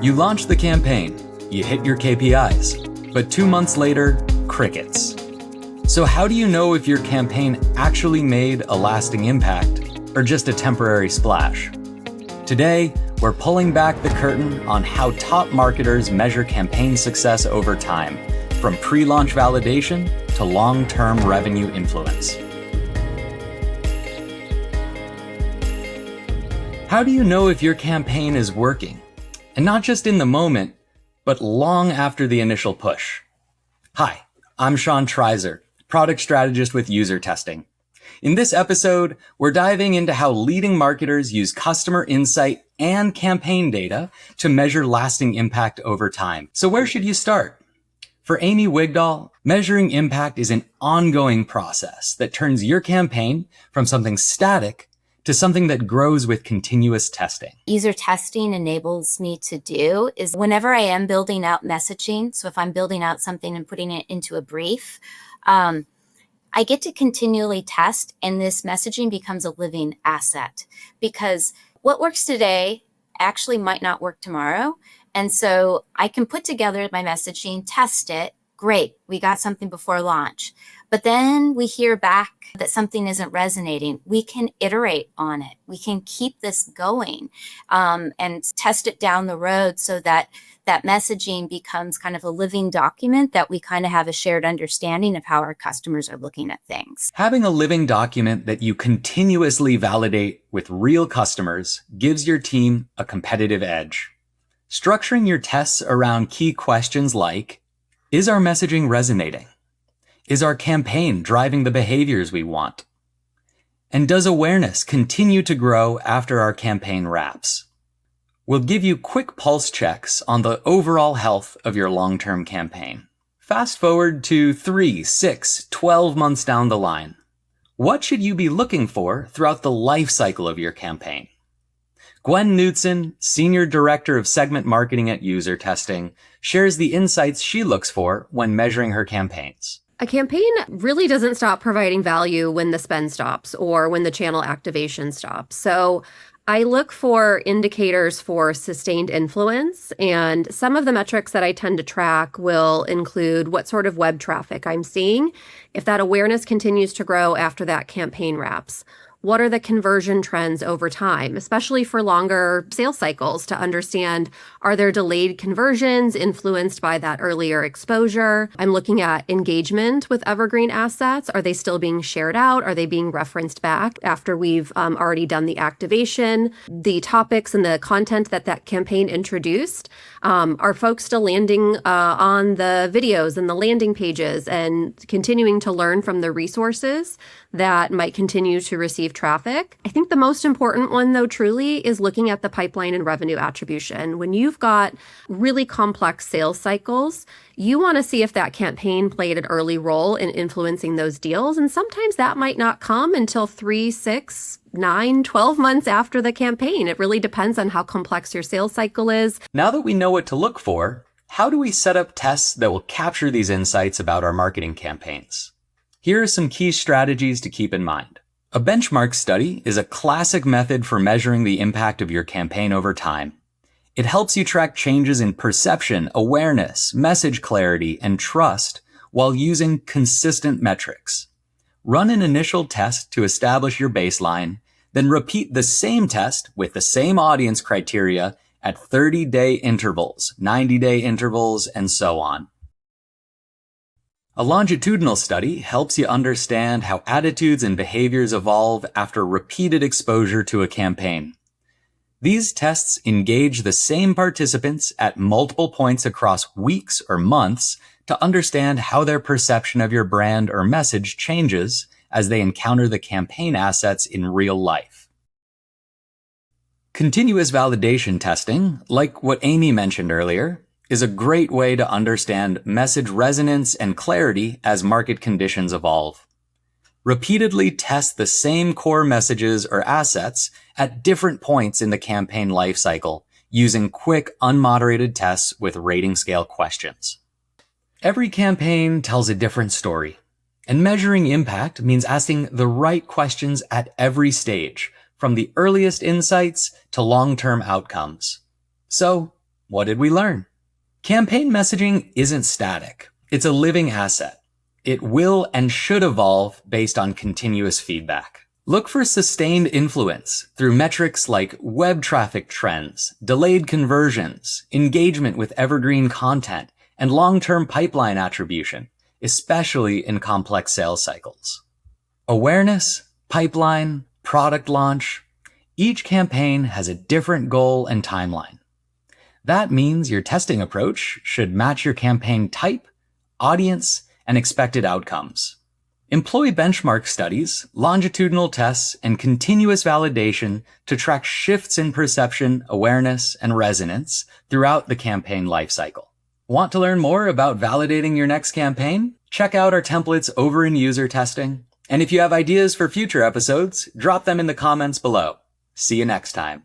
You launch the campaign, you hit your KPIs, but 2 months later, crickets. So how do you know if your campaign actually made a lasting impact or just a temporary splash? Today, we're pulling back the curtain on how top marketers measure campaign success over time, from pre-launch validation to long-term revenue influence. How do you know if your campaign is working? And not just in the moment, but long after the initial push. Hi, I'm Sean Treiser, product strategist with User Testing. In this episode, we're diving into how leading marketers use customer insight and campaign data to measure lasting impact over time. So where should you start? For Amy Wigdal, measuring impact is an ongoing process that turns your campaign from something static to something that grows with continuous testing. User testing enables me to do is whenever I am building out messaging, so if I'm building out something and putting it into a brief, I get to continually test, and this messaging becomes a living asset because what works today actually might not work tomorrow. And so I can put together my messaging, test it. Great, we got something before launch. But then we hear back that something isn't resonating. We can iterate on it. We can keep this going and test it down the road so that that messaging becomes kind of a living document that we kind of have a shared understanding of how our customers are looking at things. Having a living document that you continuously validate with real customers gives your team a competitive edge. Structuring your tests around key questions like, is our messaging resonating? Is our campaign driving the behaviors we want? And does awareness continue to grow after our campaign wraps? We'll give you quick pulse checks on the overall health of your long-term campaign. Fast forward to 3, 6, 12 months down the line. What should you be looking for throughout the life cycle of your campaign? Gwen Knudsen, Senior Director of Segment Marketing at User Testing, shares the insights she looks for when measuring her campaigns. A campaign really doesn't stop providing value when the spend stops or when the channel activation stops. So I look for indicators for sustained influence, and some of the metrics that I tend to track will include what sort of web traffic I'm seeing, if that awareness continues to grow after that campaign wraps. What are the conversion trends over time, especially for longer sales cycles, to understand, are there delayed conversions influenced by that earlier exposure? I'm looking at engagement with evergreen assets. Are they still being shared out? Are they being referenced back after we've already done the activation? The topics and the content that campaign introduced, are folks still landing on the videos and the landing pages and continuing to learn from the resources that might continue to receive traffic? I think the most important one, though, truly is looking at the pipeline and revenue attribution. When you've got really complex sales cycles, you want to see if that campaign played an early role in influencing those deals. And sometimes that might not come until 3, 6, 9, 12 months after the campaign. It really depends on how complex your sales cycle is. Now that we know what to look for, how do we set up tests that will capture these insights about our marketing campaigns? Here are some key strategies to keep in mind. A benchmark study is a classic method for measuring the impact of your campaign over time. It helps you track changes in perception, awareness, message clarity, and trust while using consistent metrics. Run an initial test to establish your baseline, then repeat the same test with the same audience criteria at 30-day intervals, 90-day intervals, and so on. A longitudinal study helps you understand how attitudes and behaviors evolve after repeated exposure to a campaign. These tests engage the same participants at multiple points across weeks or months to understand how their perception of your brand or message changes as they encounter the campaign assets in real life. Continuous validation testing, like what Amy mentioned earlier, is a great way to understand message resonance and clarity as market conditions evolve. Repeatedly test the same core messages or assets at different points in the campaign lifecycle using quick, unmoderated tests with rating scale questions. Every campaign tells a different story, and measuring impact means asking the right questions at every stage, from the earliest insights to long-term outcomes. So, What did we learn? Campaign messaging isn't static. It's a living asset. It will and should evolve based on continuous feedback. Look for sustained influence through metrics like web traffic trends, delayed conversions, engagement with evergreen content, and long-term pipeline attribution, especially in complex sales cycles. Awareness, pipeline, product launch, each campaign has a different goal and timeline. That means your testing approach should match your campaign type, audience, and expected outcomes. Employ benchmark studies, longitudinal tests, and continuous validation to track shifts in perception, awareness, and resonance throughout the campaign lifecycle. Want to learn more about validating your next campaign? Check out our templates over in user testing. And if you have ideas for future episodes, drop them in the comments below. See you next time.